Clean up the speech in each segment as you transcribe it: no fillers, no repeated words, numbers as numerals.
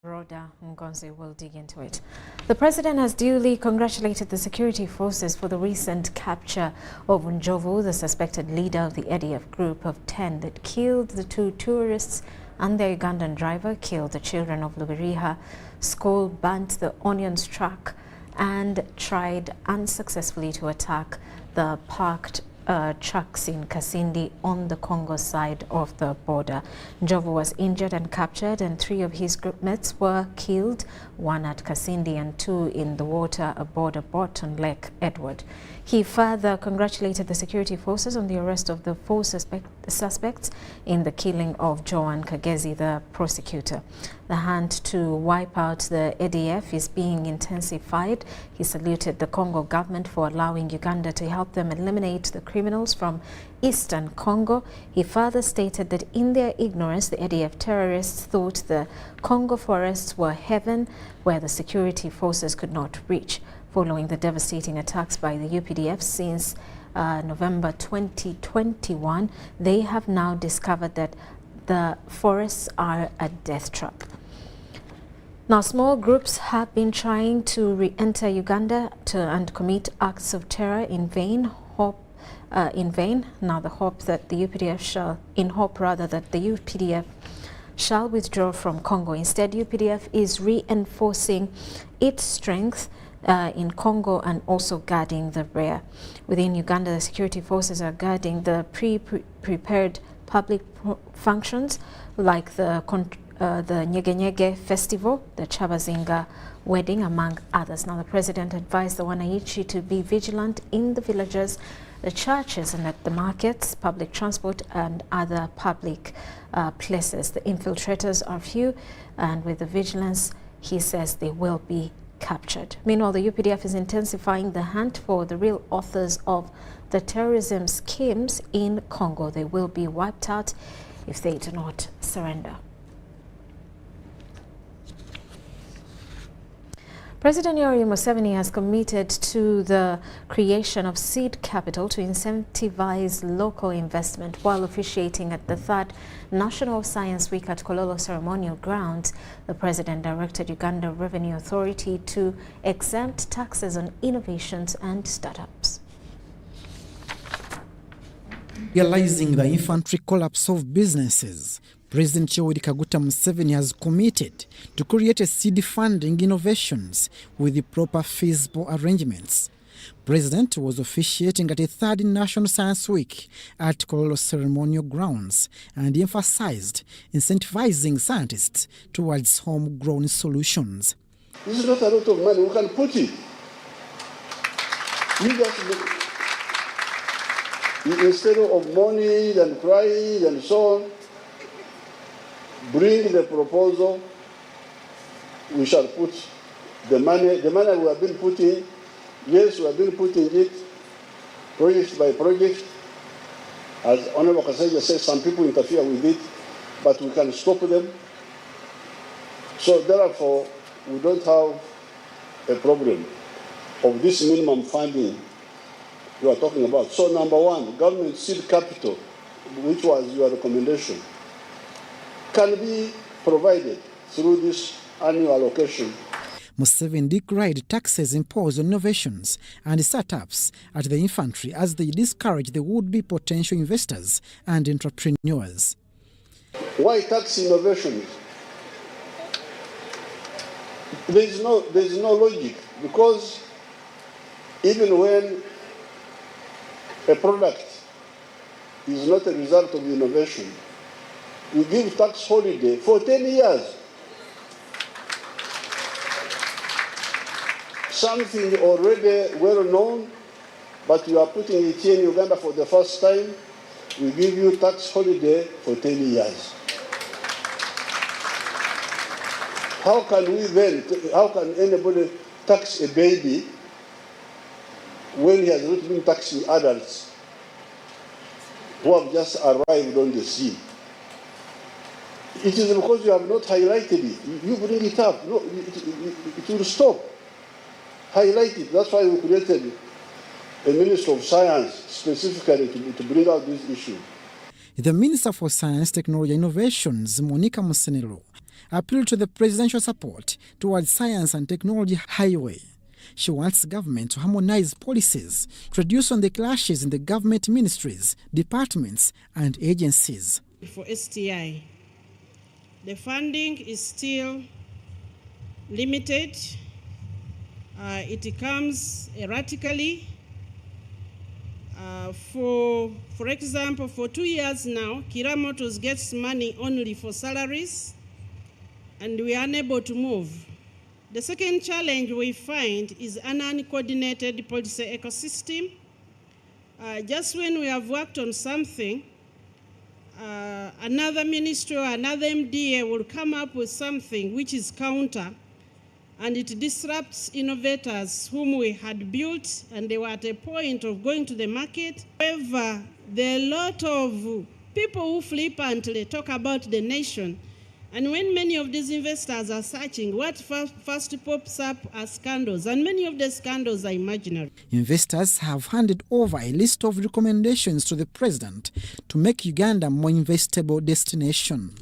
Rhoda Ngozi will dig into it. The president has duly congratulated the security forces for the recent capture of Njovu, the suspected leader of the ADF group of 10 that killed the 2 tourists and their Ugandan driver, killed the children of Lubiriha, School, burnt the onions truck and tried unsuccessfully to attack the parked trucks in Kasindi on the Congo side of the border. Njovu was injured and captured, and 3 of his groupmates were killed, 1 at Kasindi and 2 in the water aboard a boat on Lake Edward. He further congratulated the security forces on the arrest of the 4 suspects in the killing of Joan Kagezi, the prosecutor. The hunt to wipe out the ADF is being intensified. He saluted the Congo government for allowing Uganda to help them eliminate the criminals from eastern Congo. He further stated that in their ignorance, the ADF terrorists thought the Congo forests were heaven where the security forces could not reach. Following the devastating attacks by the UPDF since November 2021, they have now discovered that the forests are a death trap. Now, small groups have been trying to re-enter Uganda and commit acts of terror in vain. Now, the hope that the UPDF shall withdraw from Congo. Instead, UPDF is reinforcing its strength in Congo and also guarding the rear. Within Uganda, the security forces are guarding the prepared public functions like the Nyege Festival, the Chabazinga wedding, among others. Now, the president advised the Wananchi to be vigilant in the villages, the churches and at the markets, public transport and other public places. The infiltrators are few, and with the vigilance, he says they will be captured. Meanwhile, the UPDF is intensifying the hunt for the real authors of the terrorism schemes in Congo. They will be wiped out if they do not surrender. President Yoweri Museveni has committed to the creation of seed capital to incentivize local investment while officiating at the 3rd National Science Week at Kololo Ceremonial Grounds. The president directed Uganda Revenue Authority to exempt taxes on innovations and startups. Realizing the infantry collapse of businesses, President Yoweri Museveni has committed to create a seed funding innovations with the proper feasible arrangements. President was officiating at a 3rd National Science Week at Kololo Ceremonial Grounds and emphasized incentivizing scientists towards homegrown solutions. This is not a lot of money. We can put it. Instead of money and crying and so on, bring the proposal. We shall put the money. The money we have been putting, yes, we have been putting it project by project. As Honorable Kasaija said, some people interfere with it, but we can stop them. So therefore, we don't have a problem of this minimum funding you are talking about. So number 1, government seed capital, which was your recommendation, can be provided through this annual allocation. Museveni decried taxes imposed on innovations and startups at the infantry as they discourage the would-be potential investors and entrepreneurs. Why tax innovations? There is no logic, because even when a product is not a result of innovation, we give tax holiday for 10 years. Something already well known, but you are putting it here in Uganda for the first time, we give you tax holiday for 10 years. How can anybody tax a baby when he has not been taxing adults who have just arrived on the scene? It is because you have not highlighted it. You bring it up. No, it will stop. Highlight it. That's why we created a Minister of Science specifically to bring out this issue. The Minister for Science, Technology and Innovations, Monica Musenero, appealed to the presidential support towards science and technology highway. She wants government to harmonize policies to reduce on the clashes in the government ministries, departments and agencies. For STI, the funding is still limited. It comes erratically. For example, for 2 years now, Kira Motors gets money only for salaries, and we are unable to move. The second challenge we find is an uncoordinated policy ecosystem. Just when we have worked on something, another ministry or another MDA will come up with something which is counter, and it disrupts innovators whom we had built, and they were at a point of going to the market. However, there are a lot of people who flippantly talk about the nation, and when many of these investors are searching, what first pops up are scandals, and many of the scandals are imaginary. Investors have handed over a list of recommendations to the president to make Uganda a more investable destination.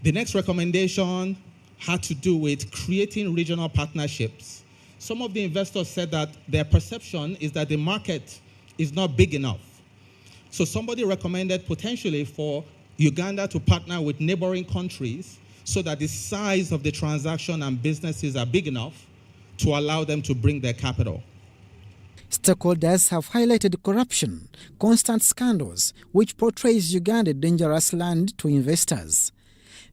The next recommendation had to do with creating regional partnerships. Some of the investors said that their perception is that the market is not big enough. So somebody recommended potentially for Uganda to partner with neighboring countries so that the size of the transaction and businesses are big enough to allow them to bring their capital. Stakeholders have highlighted corruption, constant scandals, which portrays Uganda a dangerous land to investors.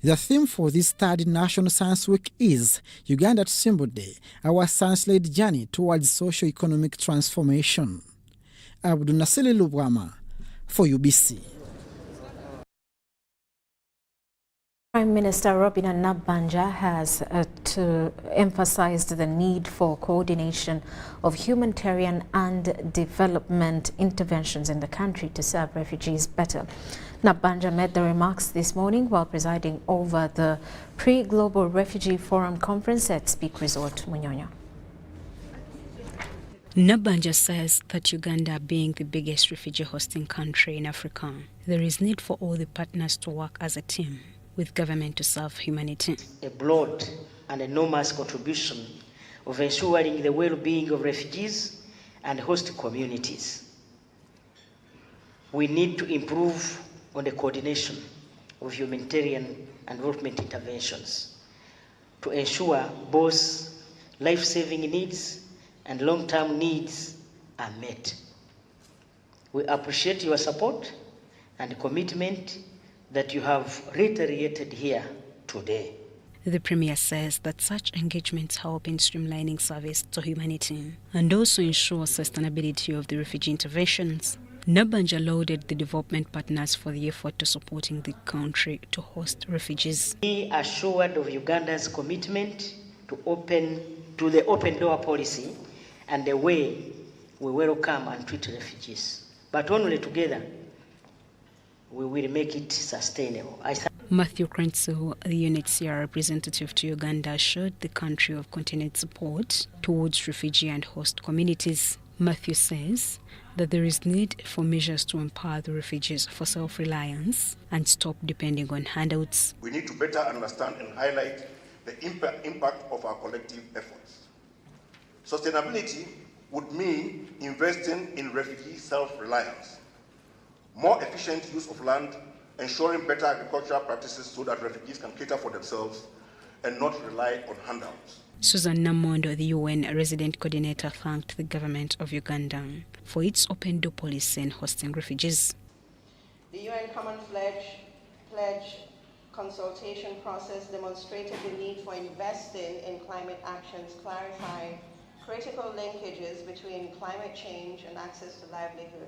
The theme for this third National Science Week is Uganda Symbol Day, our science-led journey towards socio-economic transformation. Abdul Nasili Lubwama for UBC. Prime Minister Robina Nabbanja has emphasized the need for coordination of humanitarian and development interventions in the country to serve refugees better. Nabbanja made the remarks this morning while presiding over the Pre-Global Refugee Forum Conference at Speak Resort, Munyonyo. Nabbanja says that Uganda being the biggest refugee hosting country in Africa, there is need for all the partners to work as a team with government to serve humanity. A broad and enormous contribution of ensuring the well-being of refugees and host communities. We need to improve on the coordination of humanitarian and development interventions to ensure both life-saving needs and long-term needs are met. We appreciate your support and commitment that you have reiterated here today. The Premier says that such engagements help in streamlining service to humanity and also ensure sustainability of the refugee interventions. Nabbanja lauded the development partners for the effort to supporting the country to host refugees. Be assured of Uganda's commitment to the open door policy and the way we welcome and treat refugees. But only together we will make it sustainable. Matthew Krentsu, the UNHCR representative to Uganda, assured the country of continued support towards refugee and host communities. Matthew says that there is need for measures to empower the refugees for self-reliance and stop depending on handouts. We need to better understand and highlight the impact of our collective efforts. Sustainability would mean investing in refugee self-reliance, more efficient use of land, ensuring better agricultural practices so that refugees can cater for themselves and not rely on handouts. Susan Namondo, the UN resident coordinator, thanked the government of Uganda for its open door policy in hosting refugees. The UN Common Pledge consultation process demonstrated the need for investing in climate actions, clarifying critical linkages between climate change and access to livelihood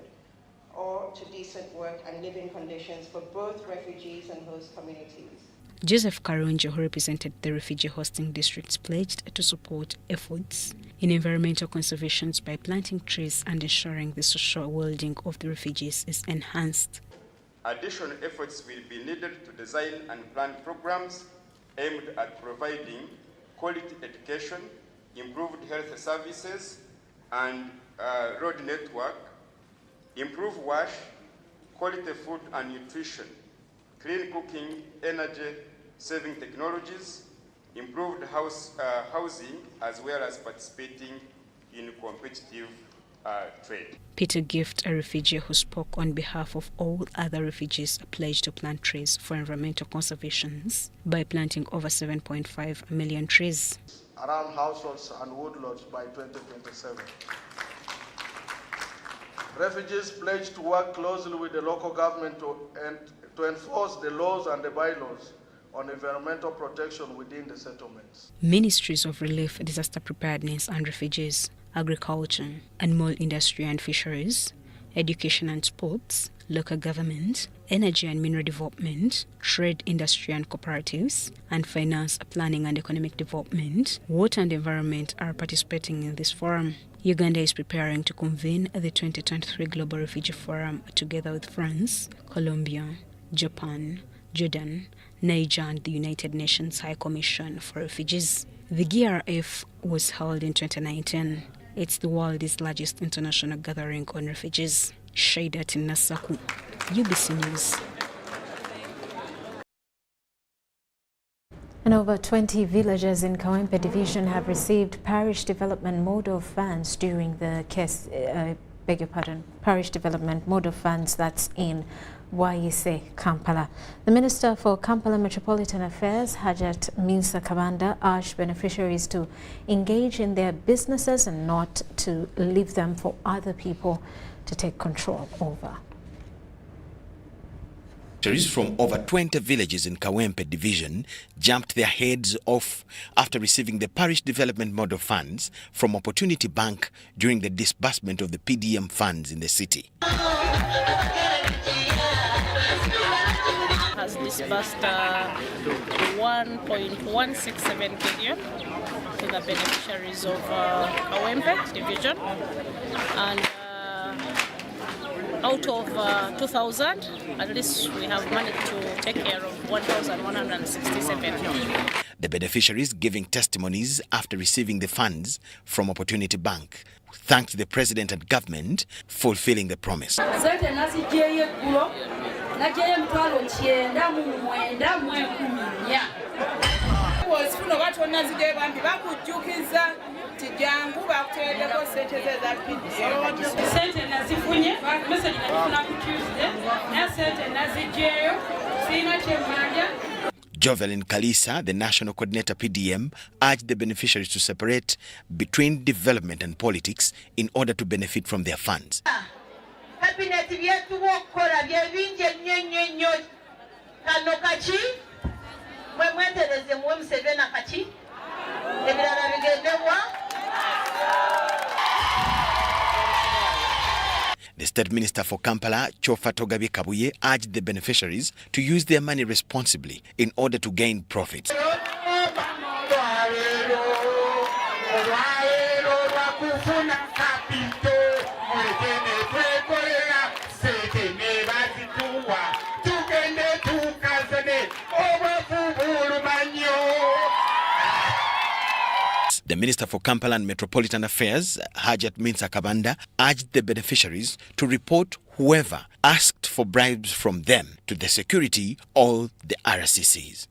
or to decent work and living conditions for both refugees and host communities. Joseph Karunjo, who represented the refugee hosting districts, pledged to support efforts in environmental conservation by planting trees and ensuring the social well-being of the refugees is enhanced. Additional efforts will be needed to design and plan programs aimed at providing quality education, improved health services and road network, improve wash, quality food and nutrition, clean cooking, energy, saving technologies, improved housing, as well as participating in competitive trade. Peter Gift, a refugee who spoke on behalf of all other refugees, pledged to plant trees for environmental conservation by planting over 7.5 million trees around households and woodlots by 2027. Refugees pledged to work closely with the local government to enforce the laws and the bylaws on environmental protection within the settlements. Ministries of Relief, Disaster Preparedness and Refugees, Agriculture, Animal Industry and Fisheries, Education and Sports, Local Government, Energy and Mineral Development, Trade, Industry and Cooperatives, and Finance, Planning and Economic Development, Water and Environment are participating in this forum. Uganda is preparing to convene the 2023 Global Refugee Forum together with France, Colombia, Japan, Jordan, Niger and the United Nations High Commission for Refugees. The GRF was held in 2019. It's the world's largest international gathering on refugees. Shaidat Nasaku, UBC News. And over 20 villages in Kawempe Division have received Parish Development Model Funds during the Parish Development Model Funds that's in Waise, Kampala. The Minister for Kampala Metropolitan Affairs, Hajat Minsa Kabanda, urged beneficiaries to engage in their businesses and not to leave them for other people to take control over. Beneficiaries from over 20 villages in Kawempe Division jumped their heads off after receiving the Parish Development Model Funds from Opportunity Bank during the disbursement of the PDM funds in the city. Has disbursed 1.167 billion to the beneficiaries of Kawempe Division, and out of 2,000, at least we have managed to take care of 1,167. The beneficiaries giving testimonies after receiving the funds from Opportunity Bank thanked the President and government for fulfilling the promise. Jovelyn Kalisa, the National Coordinator PDM, urged the beneficiaries to separate between development and politics in order to benefit from their funds. The State Minister for Kampala, Chofa Togabi Kabuye, urged the beneficiaries to use their money responsibly in order to gain profits. The Minister for Kampala and Metropolitan Affairs, Hajat Minsa Kabanda, urged the beneficiaries to report whoever asked for bribes from them to the security or the RCCs.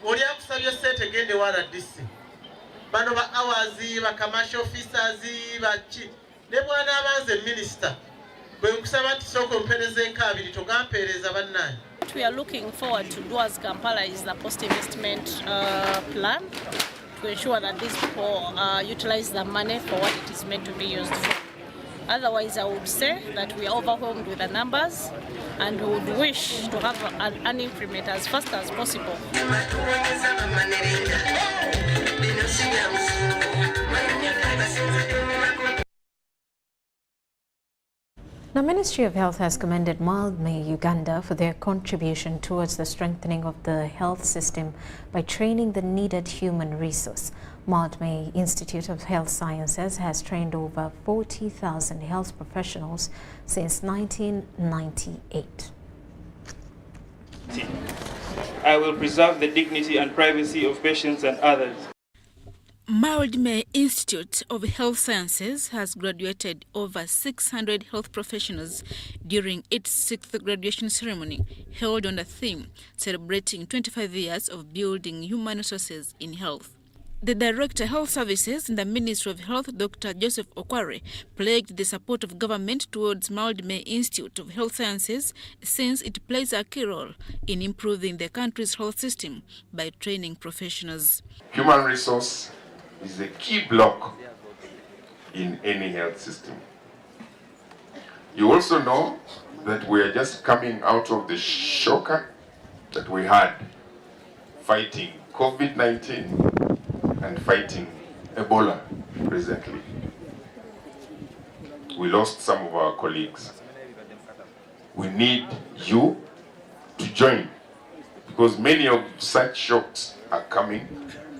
Oliakusabye sente gende wala DC bano ba awazi ba commercial officers bachi ne bwana abanze minister bwe nkusaba nti soko mpereze nkabiri togampereza bannanyi. What we are looking forward to do as Kampala is the post-investment plan to ensure that these people utilize the money for what it is meant to be used for. Otherwise, I would say that we are overwhelmed with the numbers and we would wish to have an increment as fast as possible. The Ministry of Health has commended Mildmay Uganda for their contribution towards the strengthening of the health system by training the needed human resource. Mildmay Institute of Health Sciences has trained over 40,000 health professionals since 1998. I will preserve the dignity and privacy of patients and others. Mildmay Institute of Health Sciences has graduated over 600 health professionals during its 6th graduation ceremony held on the theme celebrating 25 years of building human resources in health. The Director of Health Services in the Ministry of Health, Dr. Joseph Okware, pledged the support of government towards Mildmay Institute of Health Sciences since it plays a key role in improving the country's health system by training professionals. Human resource is a key block in any health system. You also know that we are just coming out of the shocker that we had fighting COVID-19 and fighting Ebola presently. We lost some of our colleagues. We need you to join because many of such shocks are coming,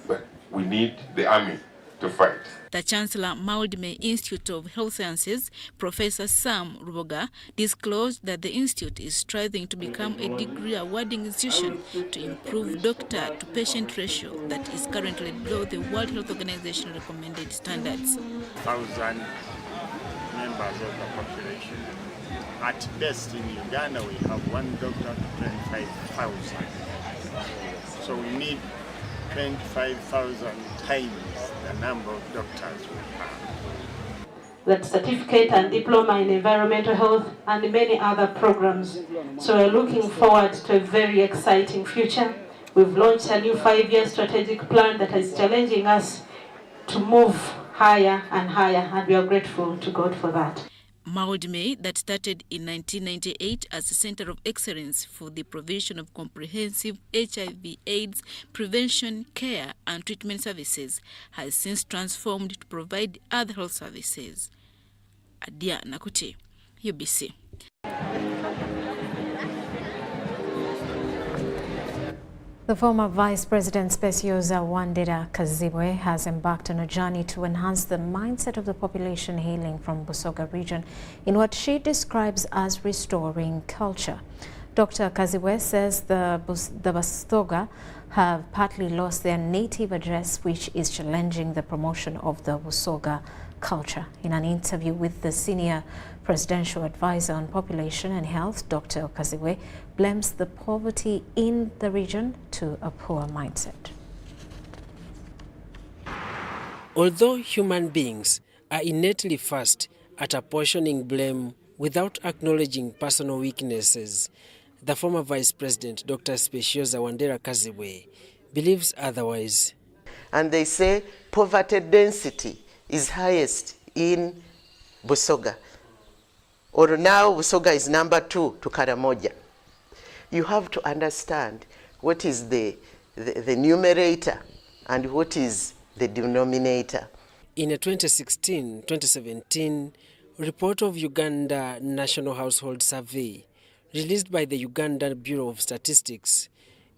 but we need the army to fight. The Chancellor, Mildmay Institute of Health Sciences, Professor Sam Ruhakana, disclosed that the institute is striving to become a degree-awarding institution to improve doctor-to-patient ratio that is currently below the World Health Organization recommended standards. 1,000 members of the population. At best in Uganda, we have one doctor to 25,000. So we need 25,000 times the number of doctors we have. That certificate and diploma in environmental health and many other programs. So we're looking forward to a very exciting future. We've launched a new 5-year strategic plan that is challenging us to move higher and higher, and we are grateful to God for that. Mildmay, that started in 1998 as a center of excellence for the provision of comprehensive HIV/AIDS prevention, care and treatment services, has since transformed to provide other health services. Adia Nakute, UBC. The former Vice President Specioza Wandera Kazibwe has embarked on a journey to enhance the mindset of the population hailing from Boga Region in what she describes as restoring culture. Dr. Kazibwe says the Boga have partly lost their native address, which is challenging the promotion of the Boga culture. In an interview with the Senior Presidential Advisor on Population and Health, Dr. Kazibwe blames the poverty in the region to a poor mindset. Although human beings are innately fast at apportioning blame without acknowledging personal weaknesses, the former Vice President, Dr. Specioza Wandera Kazibwe, believes otherwise. And they say poverty density is highest in Boga. Or now Boga is number 2 to Karamoja. You have to understand what is the numerator and what is the denominator. In a 2016-2017 report of Uganda National Household Survey released by the Uganda Bureau of Statistics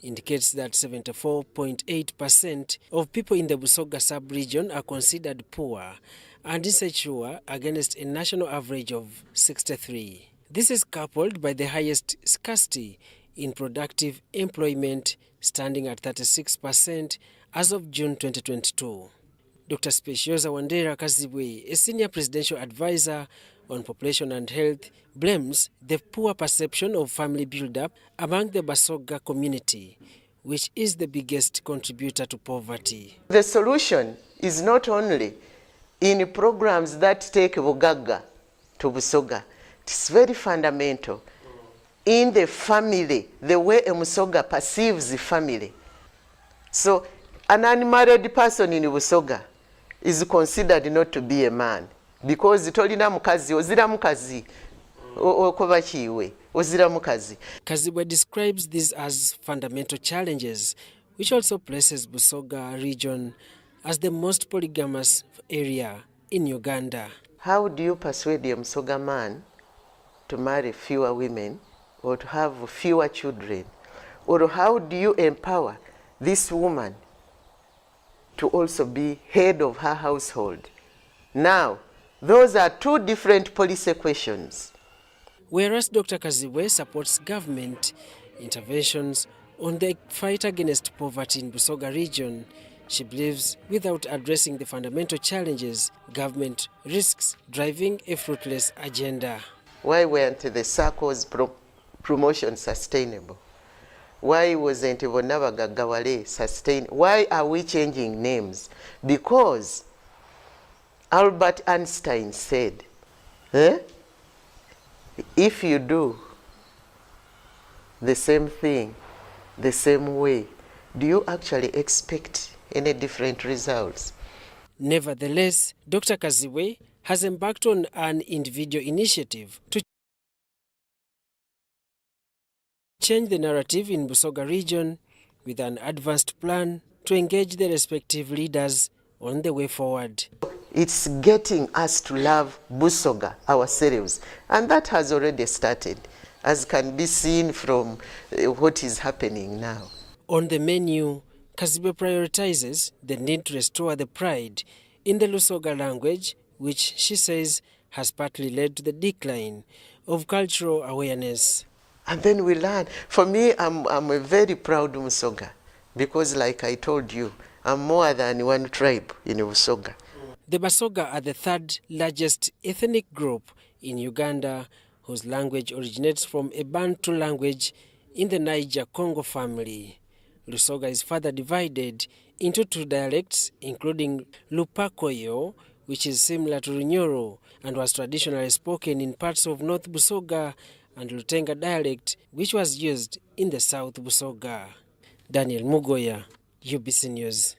indicates that 74.8% of people in the Boga sub-region are considered poor and insecure against a national average of 63. This is coupled by the highest scarcity in productive employment, standing at 36% as of June 2022. Dr. Specioza Wandera Kazibwe, a Senior Presidential Advisor on Population and Health, blames the poor perception of family build-up among the Boga community, which is the biggest contributor to poverty. The solution is not only in programs that take Boga to Boga. It's very fundamental in the family, the way a Boga perceives the family. So an unmarried person in Boga is considered not to be a man because tolina mukazi ozira mukazi okoba chiwe ozira mukazi. Kazibwe describes these as fundamental challenges, which also places Boga region as the most polygamous area in Uganda. How do you persuade a Boga man to marry fewer women or to have fewer children? Or how do you empower this woman to also be head of her household? Now, those are two different policy questions. Whereas Dr. Kazibwe supports government interventions on the fight against poverty in Boga Region, she believes without addressing the fundamental challenges, government risks driving a fruitless agenda. Why weren't the circles promotion sustainable? Why wasn't Vonabagagawale sustained? Why are we changing names? Because Albert Einstein said, if you do the same thing the same way, do you actually expect any different results? Nevertheless, Dr. Kaziwe has embarked on an individual initiative to change the narrative in Boga Region with an advanced plan to engage the respective leaders on the way forward. It's getting us to love Boga ourselves, and that has already started, as can be seen from what is happening now. On the menu, Kaziwe prioritizes the need to restore the pride in the Lusoga language, which she says has partly led to the decline of cultural awareness. And then we learn. For me, I'm a very proud Musoga, because like I told you, I'm more than one tribe in Usoga. The Basoga are the third largest ethnic group in Uganda, whose language originates from a Bantu language in the Niger-Congo family. Lusoga is further divided into two dialects, including Lupakoyo, which is similar to Runyoro and was traditionally spoken in parts of North Boga, and Lutenga dialect, which was used in the South Boga. Daniel Mugoya, UBC News.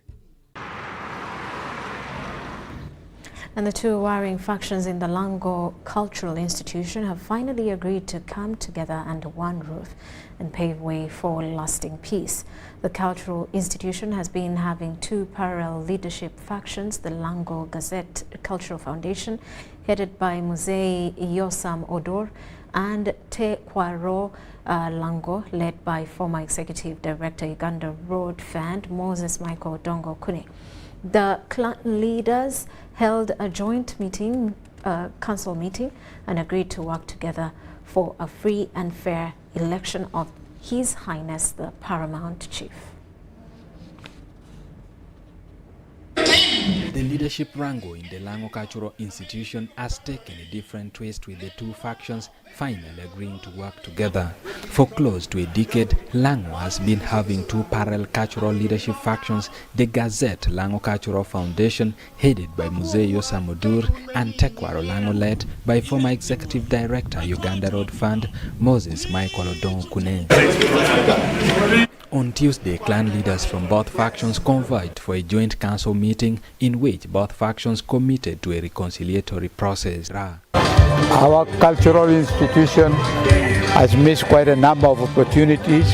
And the two warring factions in the Lango Cultural Institution have finally agreed to come together under one roof and pave way for lasting peace. The Cultural Institution has been having two parallel leadership factions, the Lango Gazette Cultural Foundation, headed by Mzee Yosam Odor, and Te Kwaro Lango, led by former Executive Director Uganda Road Fund Moses Michael Dongo Kune. The clan leaders held a joint meeting, council meeting, and agreed to work together for a free and fair election of His Highness the Paramount Chief. The leadership wrangle in the Lango Cultural Institution has taken a different twist, with the two factions finally agreeing to work together. For close to a decade, Lango has been having two parallel cultural leadership factions, the Gazette Lango Cultural Foundation, headed by Mzee Yosam Odor, and Tekwaro Lango, led by former Executive Director Uganda Road Fund Moses Michael Dongo Kune. On Tuesday, clan leaders from both factions converged for a joint council meeting in which both factions committed to a reconciliatory process. Our cultural institution has missed quite a number of opportunities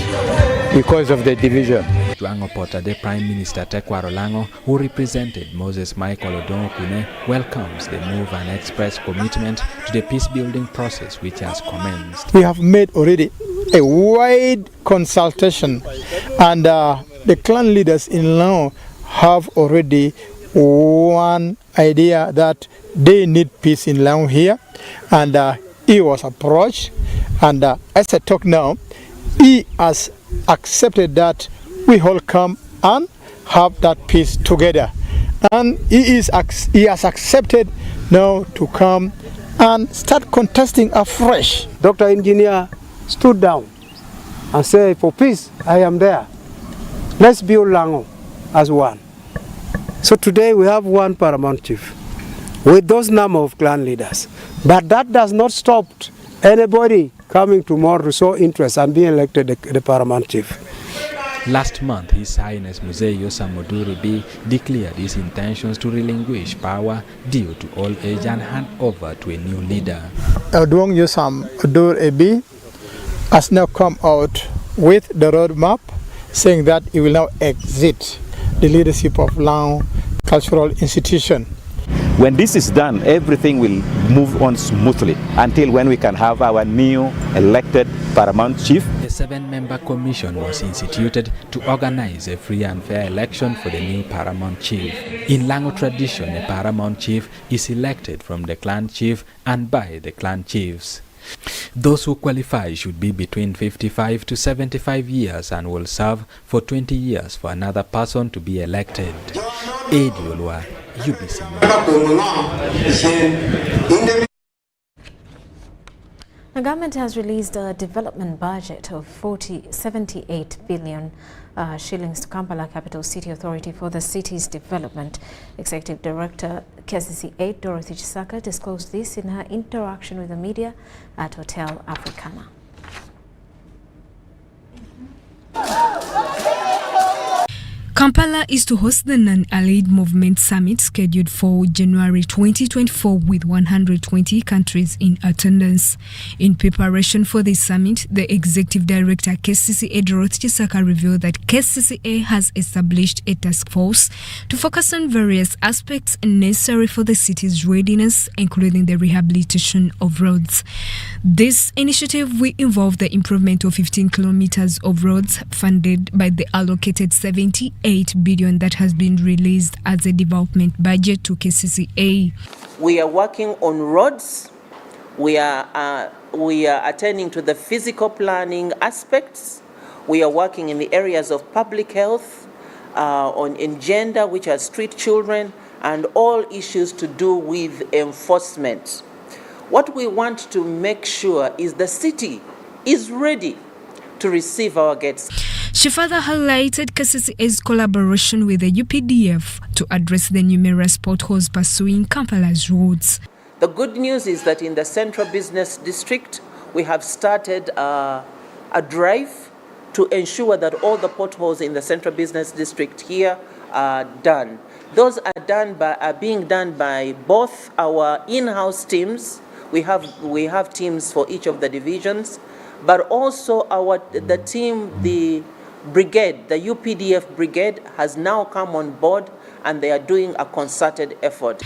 because of the division. Lango Porter, the Prime Minister Tekwaro Lango, who represented Moses Michael Dongo Kune, welcomes the move and expressed commitment to the peace-building process which has commenced. We have made already a wide consultation, and the clan leaders in Lango have already one idea that they need peace in Lango here, and he was approached, and as I talk now, he has accepted that we all come and have that peace together, and he has accepted now to come and start contesting afresh. Dr. Engineer stood down and said, for peace, I am there. Let's build Lango as one. So today we have one Paramount Chief with those number of clan leaders. But that does not stop anybody coming tomorrow to show interest and being elected the Paramount Chief. Last month, His Highness Mzee Yosam Odor declared his intentions to relinquish power due to old age and hand over to a new leader. Odwong Yosam Odor Ebi has now come out with the roadmap saying that he will now exit the leadership of Lango Cultural Institution. When this is done, everything will move on smoothly until when we can have our new elected Paramount Chief. A 7-member commission was instituted to organize a free and fair election for the new Paramount Chief. In Lango tradition, a Paramount Chief is elected from the clan chief and by the clan chiefs. Those who qualify should be between 55 to 75 years and will serve for 20 years for another person to be elected. Edi Olwa, UBC News. The government has released a development budget of 78 billion shillings to Kampala Capital City Authority for the city's development. Executive Director KCCA Dorothy Chisaka disclosed this in her interaction with the media at Hotel Africana. Kampala is to host the Non-Allied Movement Summit scheduled for January 2024 with 120 countries in attendance. In preparation for this summit, the Executive Director KCCA Dorothy Chisaka revealed that KCCA has established a task force to focus on various aspects necessary for the city's readiness, including the rehabilitation of roads. This initiative will involve the improvement of 15 kilometers of roads funded by the allocated 78 billion that has been released as a development budget to KCCA. We are working on roads. We are attending to the physical planning aspects. We are working in the areas of public health, in gender, which are street children, and all issues to do with enforcement. What we want to make sure is the city is ready to receive our guests. She further highlighted KCCA's collaboration with the UPDF to address the numerous potholes pursuing Kampala's roads. The good news is that in the Central Business District, we have started a drive to ensure that all the potholes in the Central Business District here are done. Those are being done by both our in-house teams. We have teams for each of the divisions, but also the team, the brigade, the UPDF brigade, has now come on board and they are doing a concerted effort.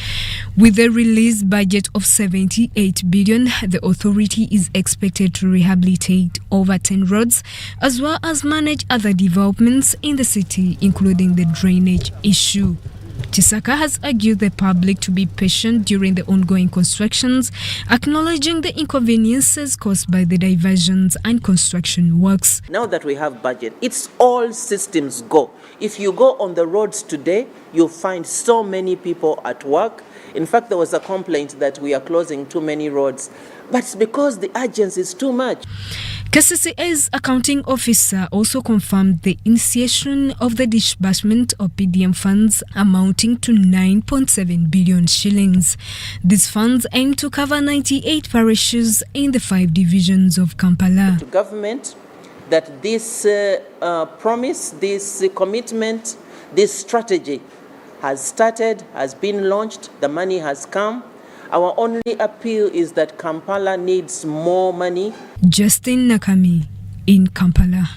With a released budget of 78 billion, the authority is expected to rehabilitate over 10 roads as well as manage other developments in the city, including the drainage issue. Chisaka has argued the public to be patient during the ongoing constructions, acknowledging the inconveniences caused by the diversions and construction works. Now that we have budget, it's all systems go. If you go on the roads today, you'll find so many people at work. In fact, there was a complaint that we are closing too many roads, but it's because the urgency is too much. KCCA's accounting officer also confirmed the initiation of the disbursement of PDM funds amounting to 9.7 billion shillings. These funds aim to cover 98 parishes in the 5 divisions of Kampala. To government that this promise, this commitment, this strategy has started, has been launched, the money has come. Our only appeal is that Kampala needs more money. Justin Nakami in Kampala.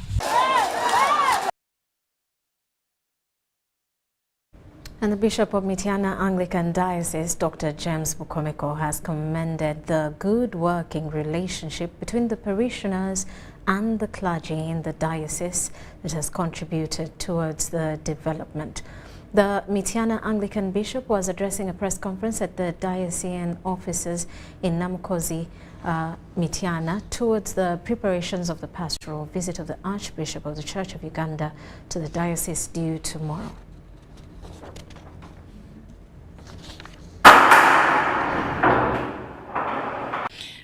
And the Bishop of Miana Anglican Diocese, Dr. James Bukomeko, has commended the good working relationship between the parishioners and the clergy in the diocese that has contributed towards the development. The Miana Anglican Bishop was addressing a press conference at the diocesan offices in Namukozi, Miana, towards the preparations of the pastoral visit of the Archbishop of the Church of Uganda to the diocese due tomorrow.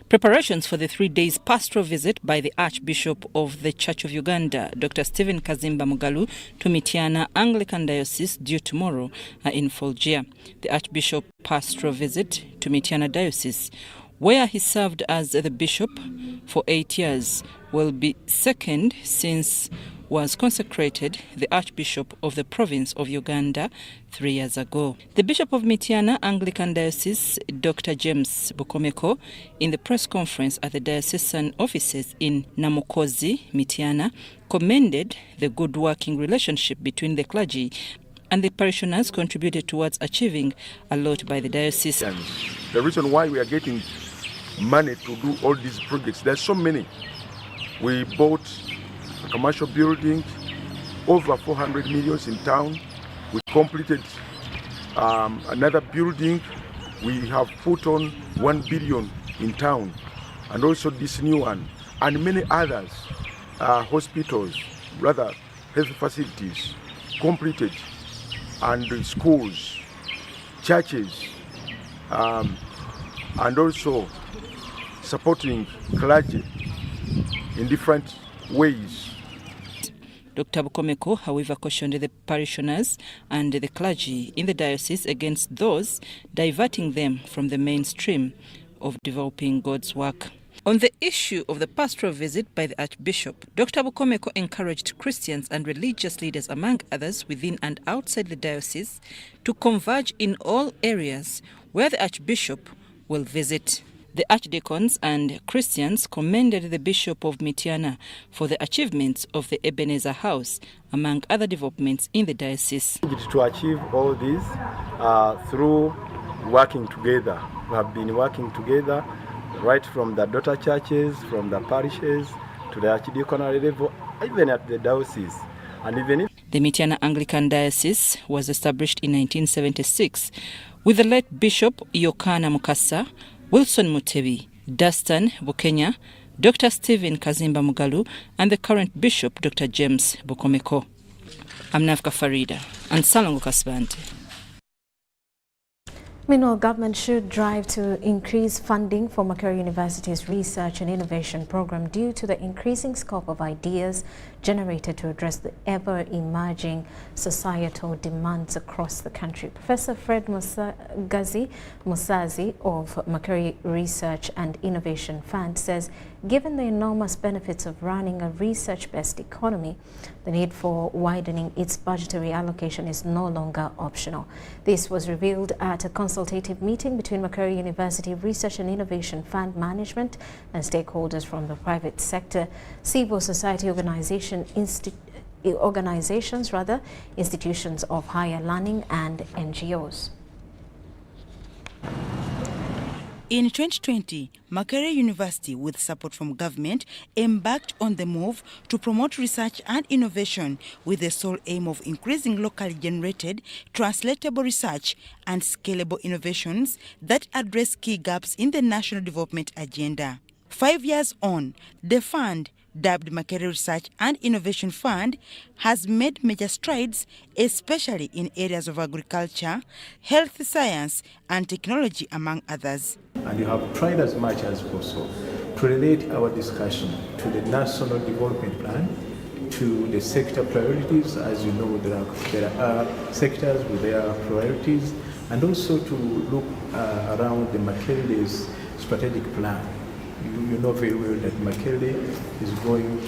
Preparations for the 3 days pastoral visit by the Archbishop of the Church of Uganda, Dr. Stephen Kazimba Mugalu, to Miana Anglican Diocese due tomorrow are in full gear. The Archbishop pastoral visit to Miana Diocese, where he served as the bishop for 8 years, will be second since was consecrated the Archbishop of the province of Uganda 3 years ago. The Bishop of Miana Anglican Diocese, Dr. James Bukomeko, in the press conference at the diocesan offices in Namukozi, Miana, commended the good working relationship between the clergy and the parishioners contributed towards achieving a lot by the diocese. And the reason why we are getting money to do all these projects, there's so many. We bought a commercial building, over 400 million in town. We completed another building. We have put on 1 billion in town. and also this new one, and many others, hospitals, rather health facilities completed, and schools, churches, and also supporting clergy in different ways. Dr. Bukomeko, however, cautioned the parishioners and the clergy in the diocese against those diverting them from the mainstream of developing God's work. On the issue of the pastoral visit by the Archbishop, Dr. Bukomeko encouraged Christians and religious leaders, among others, within and outside the diocese, to converge in all areas where the Archbishop will visit. The archdeacons and Christians commended the Bishop of Miana for the achievements of the Ebenezer House, among other developments in the diocese. To achieve all this through working together. We have been working together right from the daughter churches, from the parishes, to the archdeaconal level, even at the diocese. And even if the Miana Anglican Diocese was established in 1976 with the late Bishop Ruhakana Mukasa, Wilson Mutebi, Dastan Bukenya, Dr. Stephen Kazimba Mugalu, and the current Bishop, Dr. James Bukomeko. I'm Nafka Farida, and Lango Kasbante. Meanwhile, government should drive to increase funding for Makerere University's research and innovation program due to the increasing scope of ideas generated to address the ever-emerging societal demands across the country. Professor Fred Musazi of Makerere Research and Innovation Fund says, given the enormous benefits of running a research-based economy, the need for widening its budgetary allocation is no longer optional. This was revealed at a consultative meeting between Makerere University Research and Innovation Fund management and stakeholders from the private sector, civil society institutions of higher learning, and NGOs. In 2020, Makerere University, with support from government, embarked on the move to promote research and innovation with the sole aim of increasing locally generated, translatable research and scalable innovations that address key gaps in the national development agenda. 5 years on, the fund, dubbed Makerere Research and Innovation Fund, has made major strides, especially in areas of agriculture, health science, and technology, among others. And you have tried as much as possible to relate our discussion to the National Development Plan, to the sector priorities. As you know, there are sectors with their priorities, and also to look around the Makerere's strategic plan. You know very well that Makerere is going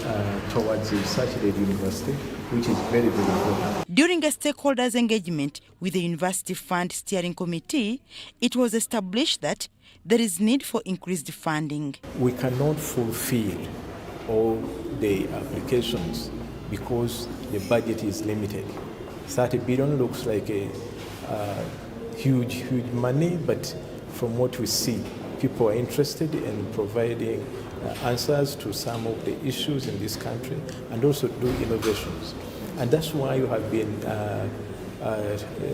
towards a research-led university, which is very, very important. During a stakeholders' engagement with the University Fund Steering Committee, it was established that there is need for increased funding. We cannot fulfill all the applications because the budget is limited. 30 billion looks like a huge money, but from what we see, people are interested in providing answers to some of the issues in this country and also do innovations. And that's why you have been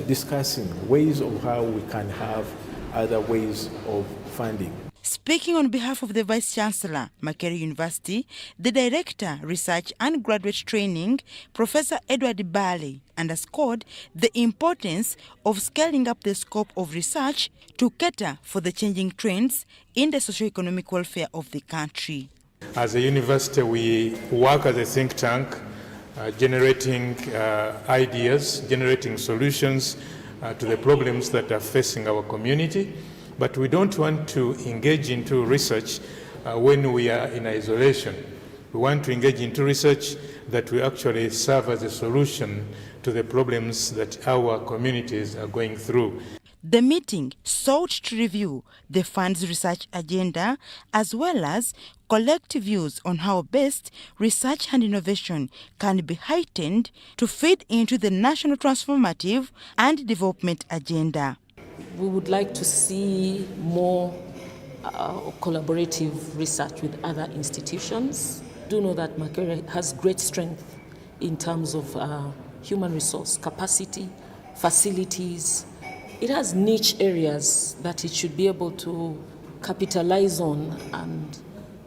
discussing ways of how we can have other ways of funding. Speaking on behalf of the Vice-Chancellor, Makerere University, the Director, Research and Graduate Training, Professor Edward Bale, underscored the importance of scaling up the scope of research to cater for the changing trends in the socio-economic welfare of the country. As a university, we work as a think tank, generating ideas, generating solutions to the problems that are facing our community. But we don't want to engage into research when we are in isolation. We want to engage into research that will actually serve as a solution to the problems that our communities are going through. The meeting sought to review the fund's research agenda as well as collect views on how best research and innovation can be heightened to feed into the national transformative and development agenda. We would like to see more collaborative research with other institutions. Do know that Makerere has great strength in terms of human resource capacity, facilities. It has niche areas that it should be able to capitalize on and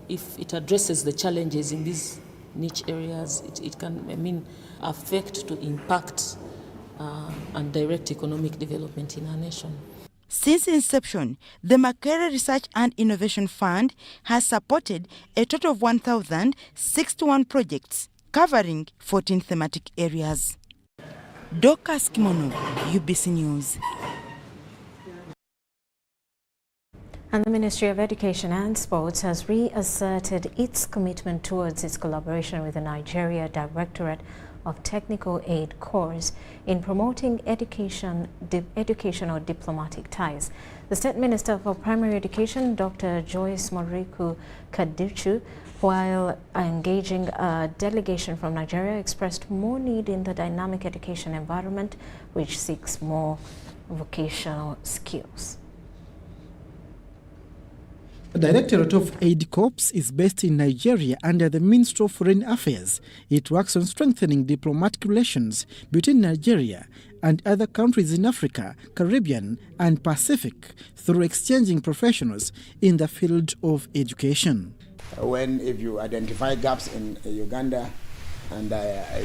if it addresses the challenges in these niche areas, it can, affect to impact and direct economic development in our nation. Since inception, the Makerere Research and Innovation Fund has supported a total of 1,061 projects covering 14 thematic areas. Dorcas Kimono, UBC News. And the Ministry of Education and Sports has reasserted its commitment towards its collaboration with the Nigeria Directorate of Technical Aid Corps in promoting educational diplomatic ties. The State Minister for Primary Education, Dr. Joyce Moriku Kadichu, while engaging a delegation from Nigeria, expressed more need in the dynamic education environment, which seeks more vocational skills. The Directorate of Aid Corps is based in Nigeria under the Ministry of Foreign Affairs. It works on strengthening diplomatic relations between Nigeria and other countries in Africa, Caribbean and Pacific through exchanging professionals in the field of education. If you identify gaps in Uganda and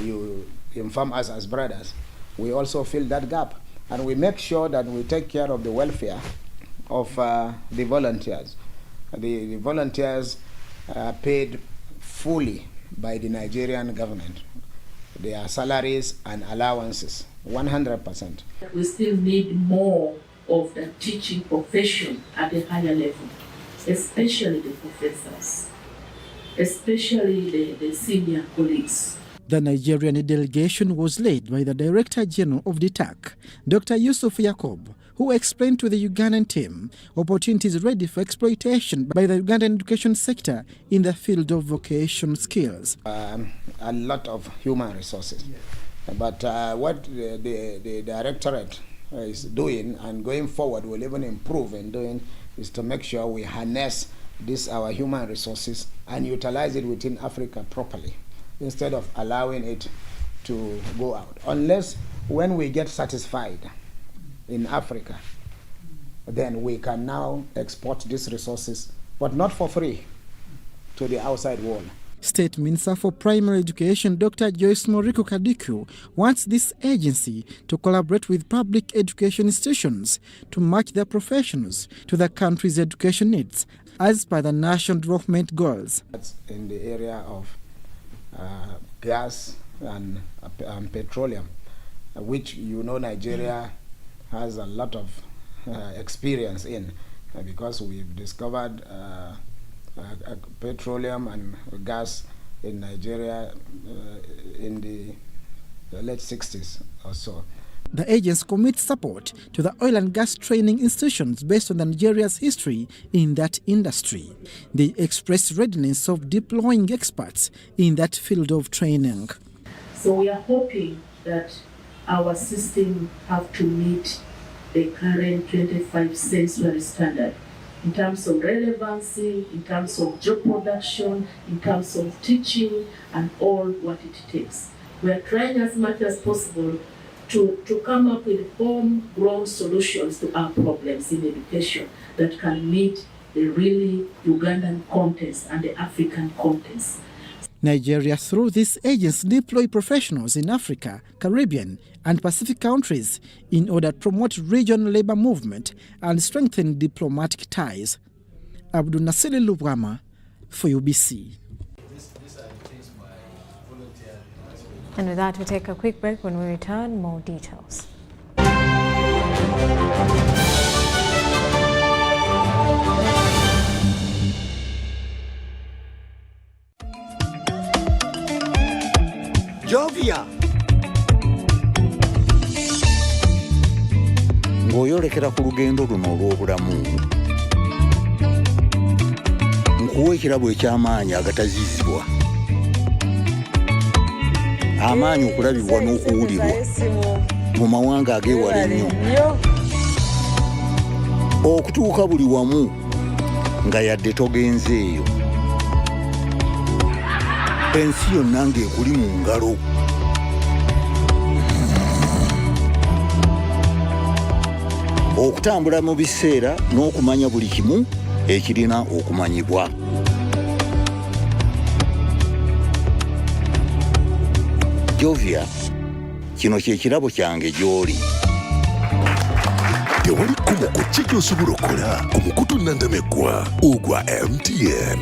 you inform us as brothers, we also fill that gap. And we make sure that we take care of the welfare of the volunteers. The volunteers are paid fully by the Nigerian government. Their salaries and allowances, 100%. We still need more of the teaching profession at a higher level, especially the professors, especially the senior colleagues. The Nigerian delegation was led by the Director General of the TAC, Dr. Yusuf Yacob, who explained to the Ugandan team opportunities ready for exploitation by the Ugandan education sector in the field of vocational skills. A lot of human resources. But what the Directorate is doing and going forward will even improve in doing is to make sure we harness our human resources and utilize it within Africa properly, instead of allowing it to go out. Unless when we get satisfied in Africa, then we can now export these resources, but not for free, to the outside world. State Minister for Primary Education, Dr. Joyce Moriku Kadiku, wants this agency to collaborate with public education institutions to match their professionals to the country's education needs as per the national development goals. That's in the area of gas and petroleum, which Nigeria has a lot of experience in, because we've discovered petroleum and gas in Nigeria in the late 60s or so. The agency commits support to the oil and gas training institutions based on Nigeria's history in that industry. They express readiness of deploying experts in that field of training. So we are hoping that our system have to meet the current 25th century standard in terms of relevancy, in terms of job production, in terms of teaching, and all what it takes. We are trying as much as possible to come up with homegrown solutions to our problems in education that can meet the really Ugandan context and the African context. Nigeria, through this agency, deploy professionals in Africa, Caribbean and Pacific countries in order to promote regional labor movement and strengthen diplomatic ties. Abdul Nasili Lubwama for UBC. And with that, we take a quick break. When we return, more details. Jovia ng'oyolekera ku lugendo luno olw'obulamu nkuwa ekirabo eky'amaanyi agatazizibwa, amaanyi okulabibwa n'okuwulirwa mu mawanga ag'ewala ennyo, okutuuka buli wamu nga yadde togenzeeyo, ensi yonna ng'ekuli mu ngalo. Okutambula mu biseera n'okumanya buli kimu ekirina okumanyibwa. Jovia kino kye kirabo kyange gy'oli. Tewali kumu ku ky'osobola okukola ku mukutu nnandameggwa ogwa MTN.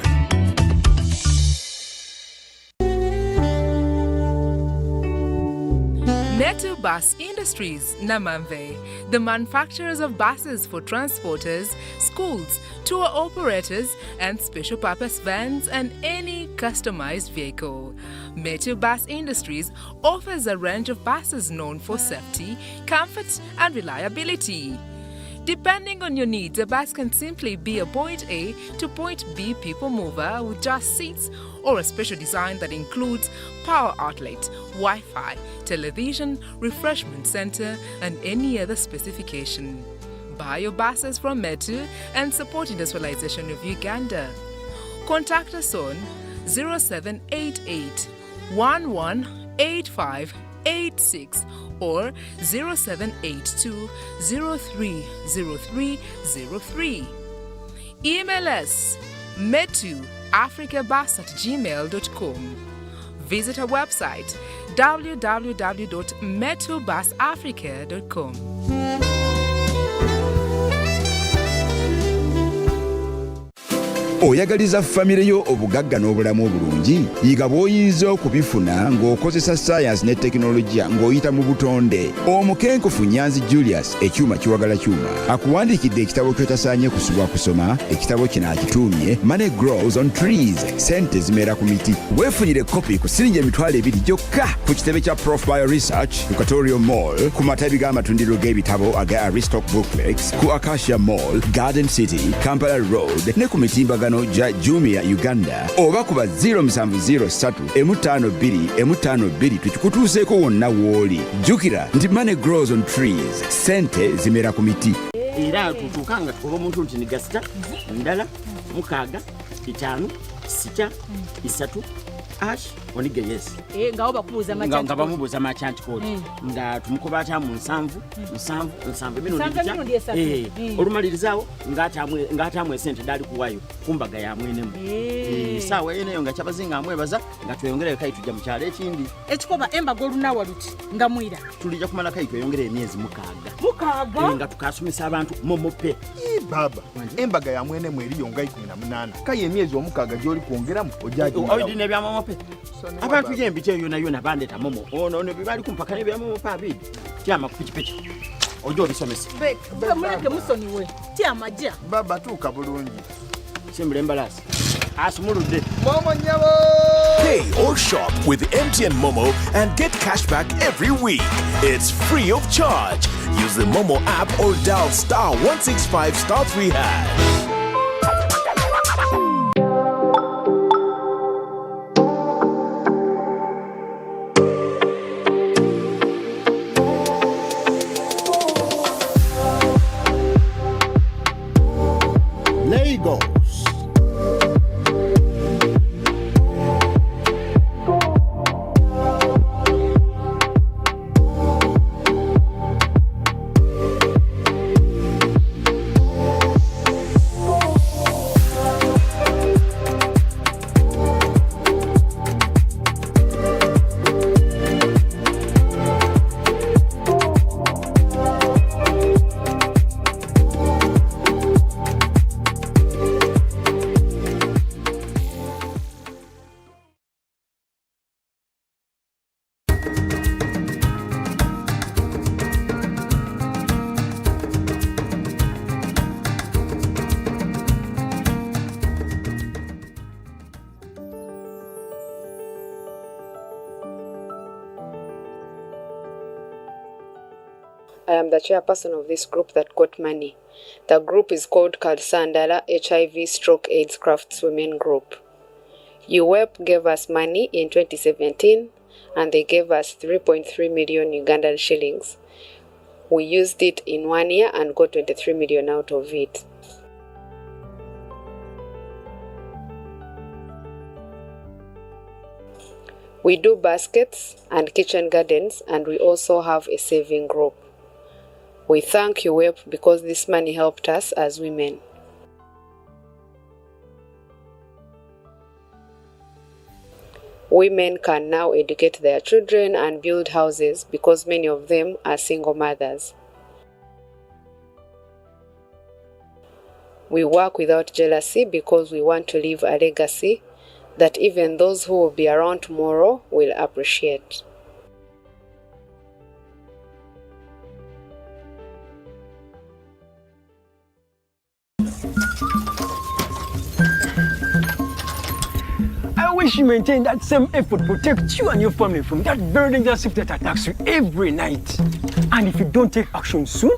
Metu Bus Industries, Namamve, the manufacturers of buses for transporters, schools, tour operators, and special purpose vans and any customized vehicle. Metu Bus Industries offers a range of buses known for safety, comfort, and reliability. Depending on your needs, a bus can simply be a point A to point B people mover with just seats, or a special design that includes power outlet, Wi-Fi, television, refreshment center, and any other specification. Buy your buses from Metu and support industrialization of Uganda. Contact us on 0788 118586 or 0782 030303. Email us metuafricabus@gmail.com. Visit our website www.metubusafrica.com. Oyagaliza famire yo obugagga n'obulamu obulungi yiga bw'oyinza okubifuna ng'okozesa science ne tekinologiya ng'oyita mu butonde. Omukenkufu Nyanzi Julius ekyuma kiwagala kyuma akuwandiikidde ekitabo ky'otasaanye kusubwa kusoma. Ekitabo kino akituumye Money Grows on Trees, sente zimera ku miti. Weefunire kopi ku $2 gyokka ku kitebe kya Prof Bio Research ku Katorio Mall, ku matabi g'amatundiro g'ebitabo aga Aristoc Booklex, ku Acacia Mall, Garden City, Kampala Road ne ku mitimbagano ja Jumia Uganda, oba kuba 0703 M52 tukikutuuseeko wonna w'oli. Jjukira nti Money Grows on Trees, sente zimera ku miti. Era tutukanga oba omuntu nti nigasita ndala mukaaga 5 6 3 ash onige yes ngaho bakubuza amachanti nga bamubuza amachanti code nga tumukobata mu 7 bino olumalirizawo ngatamwe sente dali kuwayo kumbaga ya mwenemu sawa eneyo nga kyabazinga amwebaza nga tweyongere kai tujja mu kyalo ekindi ekikoba embago lunawa luti nga mwira tulija kumala kai tweyongere emyezi mukaaga nga tukasumisa abantu momope baba embaga ya mwenemu eriyo nga 18 kai emyezi omukaaga gyoli kuongeramu ojaji oyidine bya momope abantu yembite yona bandeta momo ono ne bibali kumpaka ne bya momo pabidi kyama kupikipiki ojo bisomese baba muleke musoni we kyamaja baba tuka bulungi simbule embalasi asumulude momo nyabo. Pay or shop with MTN Momo and get cash back every week. It's free of charge. Use the Momo app or dial *165*3#. I am the chairperson of this group that got money. The group is called Kalsandala HIV/AIDS Craftswomen Group. UWEP gave us money in 2017 and they gave us 3.3 million Ugandan shillings. We used it in 1 year and got 23 million out of it. We do baskets and kitchen gardens, and we also have a saving group. We thank UWEP because this money helped us as women. Women can now educate their children and build houses because many of them are single mothers. We work without jealousy because we want to leave a legacy that even those who will be around tomorrow will appreciate. I wish you maintain that same effort to protect you and your family from that very dangerous ship that attacks you every night. And if you don't take action soon,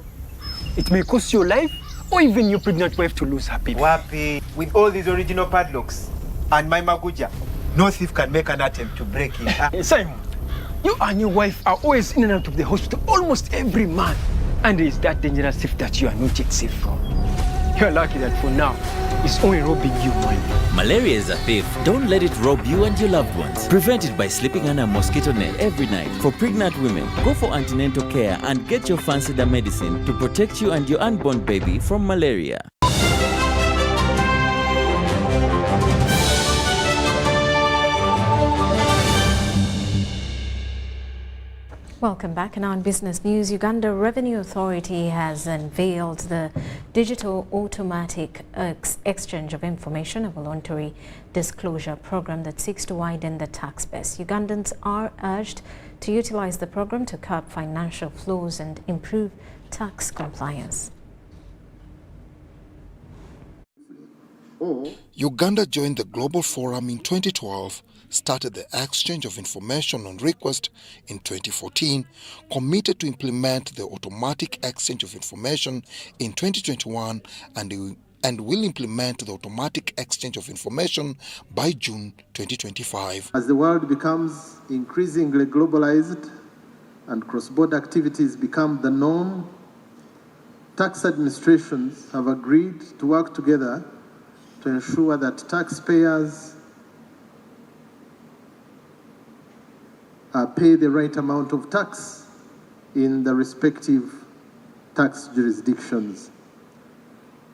it may cost your life or even your pregnant wife to lose her baby. Wapi, with all these original padlocks and my maguja, no thief can make an attempt to break in. Simon, you and your wife are always in and out of the hospital almost every month. And it is that dangerous thief that you are not yet safe from. You're lucky that for now, it's only robbing you money. Malaria is a thief. Don't let it rob you and your loved ones. Prevent it by sleeping under a mosquito net every night. For pregnant women, go for antenatal care and get your Fancida medicine to protect you and your unborn baby from malaria. Welcome back. And now in business news, Uganda Revenue Authority has unveiled the Digital Automatic Exchange of Information, a voluntary disclosure program that seeks to widen the tax base. Ugandans are urged to utilize the program to curb financial flows and improve tax compliance. Uganda joined the Global Forum in 2012, started the exchange of information on request in 2014, committed to implement the automatic exchange of information in 2021, and will implement the automatic exchange of information by June 2025. As the world becomes increasingly globalized and cross-border activities become the norm, tax administrations have agreed to work together to ensure that taxpayers pay the right amount of tax in the respective tax jurisdictions.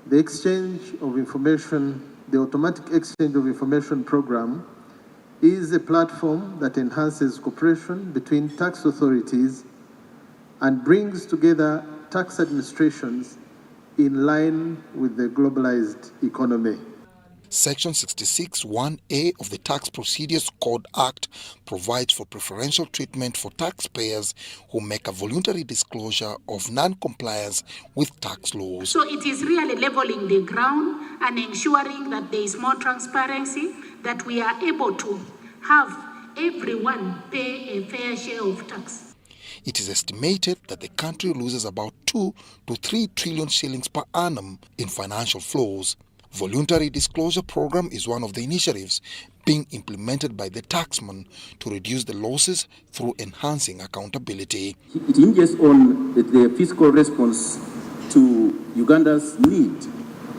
The exchange of information, the automatic exchange of information program, is a platform that enhances cooperation between tax authorities and brings together tax administrations in line with the globalized economy. Section 66(1)(a) of the Tax Procedures Code Act provides for preferential treatment for taxpayers who make a voluntary disclosure of non-compliance with tax laws. So it is really leveling the ground and ensuring that there is more transparency, that we are able to have everyone pay a fair share of tax. It is estimated that the country loses about 2 to 3 trillion shillings per annum in financial flows. Voluntary disclosure program is one of the initiatives being implemented by the taxman to reduce the losses through enhancing accountability. It hinges on the fiscal response to Uganda's need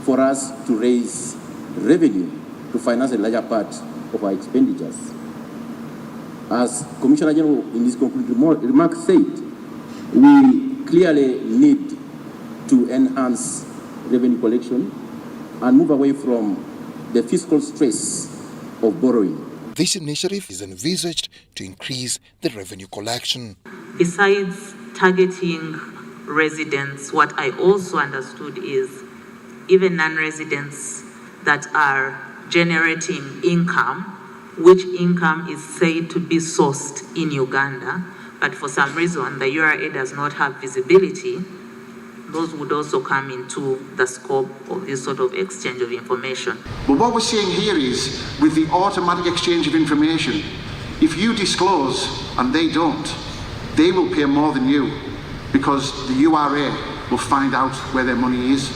for us to raise revenue to finance a larger part of our expenditures. As Commissioner General in his concluding remarks said, we clearly need to enhance revenue collection and move away from the fiscal stress of borrowing. This initiative is envisaged to increase the revenue collection. Besides targeting residents, what I also understood is even non-residents that are generating income, which income is said to be sourced in Uganda, but for some reason the URA does not have visibility. Those would also come into the scope of this sort of exchange of information. But what we're saying here is, with the automatic exchange of information, if you disclose and they don't, they will pay more than you because the URA will find out where their money is.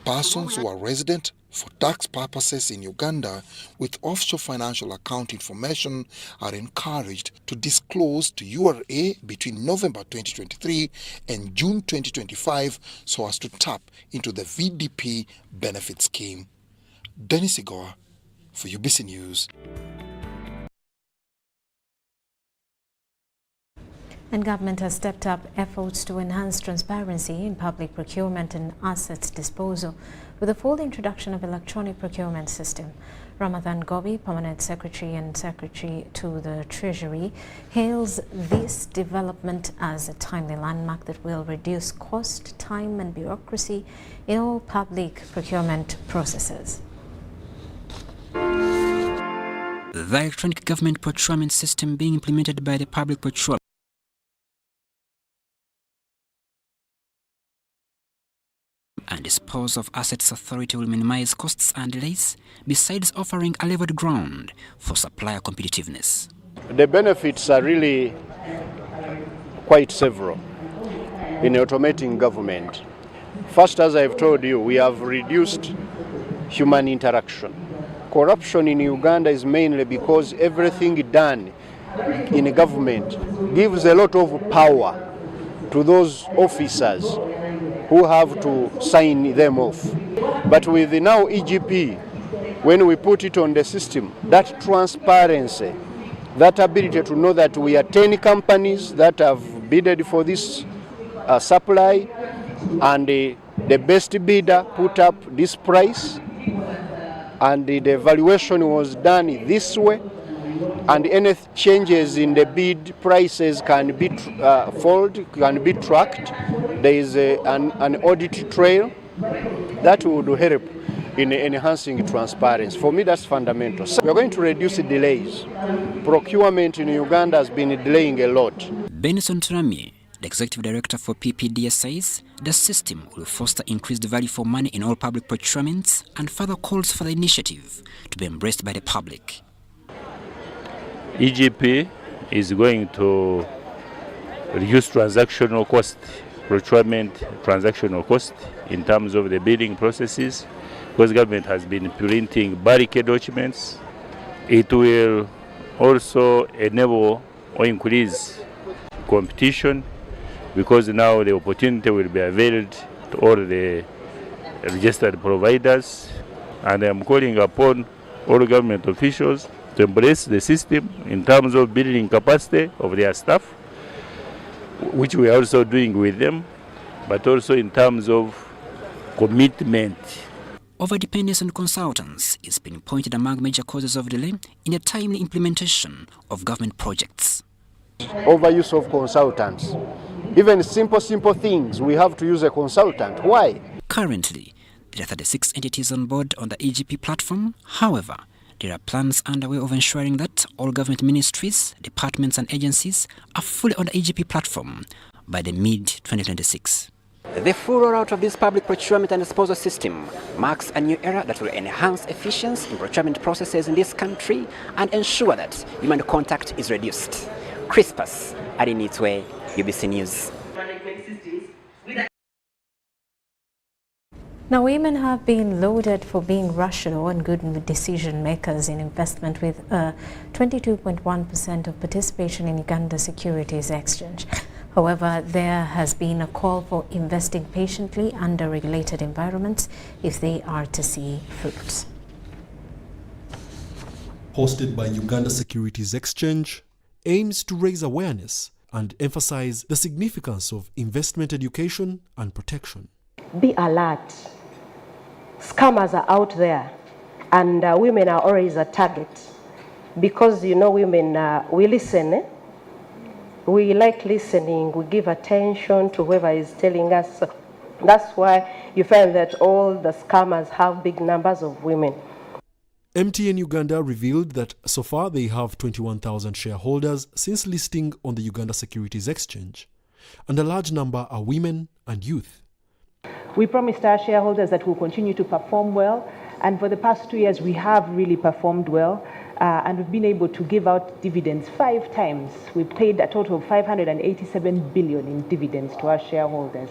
Persons who are resident for tax purposes in Uganda with offshore financial account information are encouraged to disclose to URA between November 2023 and June 2025 so as to tap into the VDP benefit scheme. Dennis Igoa for UBC News. And government has stepped up efforts to enhance transparency in public procurement and assets disposal with the full introduction of electronic procurement system. Rhoda Ngozi, Permanent Secretary and Secretary to the Treasury, hails this development as a timely landmark that will reduce cost, time and bureaucracy in all public procurement processes. The electronic government procurement system being implemented by the Public Procurement and Disposal of Assets Authority will minimize costs and delays, besides offering a leveled ground for supplier competitiveness. The benefits are really quite several in automating government. First, as I've told you, we have reduced human interaction. Corruption in Uganda is mainly because everything done in government gives a lot of power to those officers who have to sign them off. But with the now EGP, when we put it on the system, that transparency, that ability to know that we are 10 companies that have bidded for this supply, and the best bidder put up this price, and the evaluation was done this way, and any changes in the bid prices can be can be tracked. There is an audit trail that would help in enhancing transparency. For me, that's fundamental. So we're going to reduce delays. Procurement in Uganda has been delaying a lot. Benson Turami, the Executive Director for PPDS, says the system will foster increased value for money in all public procurements and further calls for the initiative to be embraced by the public. EGP is going to reduce transactional cost, procurement transactional cost in terms of the bidding processes, because government has been printing barricade documents. It will also enable or increase competition, because now the opportunity will be availed to all the registered providers, and I'm calling upon all government officials to embrace the system in terms of building capacity of their staff, which we are also doing with them, but also in terms of commitment. Overdependence on consultants is being pointed among major causes of delay in the timely implementation of government projects. Overuse of consultants. Even simple things, we have to use a consultant. Why? Currently, there are 36 entities on board on the EGP platform. However, there are plans underway of ensuring that all government ministries, departments and agencies are fully on the EGP platform by the mid-2026. The full rollout of this public procurement and disposal system marks a new era that will enhance efficiency in procurement processes in this country and ensure that human contact is reduced. Crispus, Arinitwe, UBC News. Now, women have been lauded for being rational and good decision makers in investment, with 22.1% of participation in Uganda Securities Exchange. However, there has been a call for investing patiently under regulated environments if they are to see fruits. Hosted by Uganda Securities Exchange, aims to raise awareness and emphasize the significance of investment education and protection. Be alert. Scammers are out there, and women are always a target, because women, we listen. We like listening. We give attention to whoever is telling us. That's why you find that all the scammers have big numbers of women. MTN Uganda revealed that so far they have 21,000 shareholders since listing on the Uganda Securities Exchange, and a large number are women and youth. We promised our shareholders that we'll continue to perform well, and for the past 2 years we have really performed well, and we've been able to give out dividends 5 times. We've paid a total of 587 billion in dividends to our shareholders.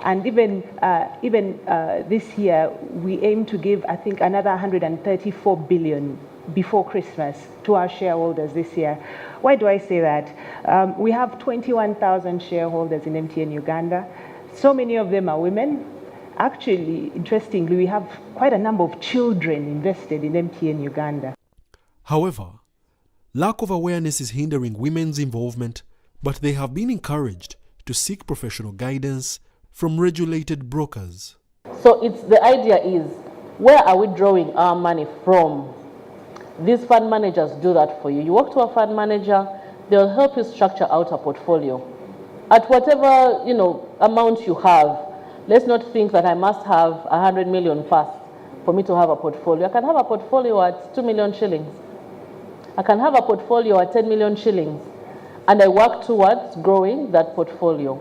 And even this year, we aim to give, I think, another 134 billion before Christmas to our shareholders this year. Why do I say that? We have 21,000 shareholders in MTN Uganda. So many of them are women. Actually, interestingly, we have quite a number of children invested in MTN Uganda. However, lack of awareness is hindering women's involvement, but they have been encouraged to seek professional guidance from regulated brokers. So the idea is, where are we drawing our money from? These fund managers do that for you. You walk to a fund manager, they'll help you structure out a portfolio. At whatever amount you have, let's not think that I must have 100 million first for me to have a portfolio. I can have a portfolio at 2 million shillings. I can have a portfolio at 10 million shillings, and I work towards growing that portfolio.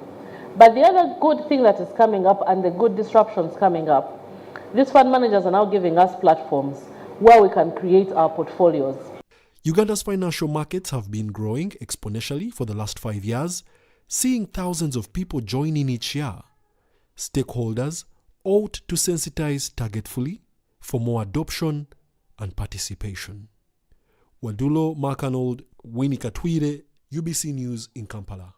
But the other good thing that is coming up, and the good disruptions coming up, these fund managers are now giving us platforms where we can create our portfolios. Uganda's financial markets have been growing exponentially for the last 5 years, seeing thousands of people join in each year. Stakeholders ought to sensitize targetfully for more adoption and participation. Wadulo Markanold, Winnie Katwire, UBC News in Kampala.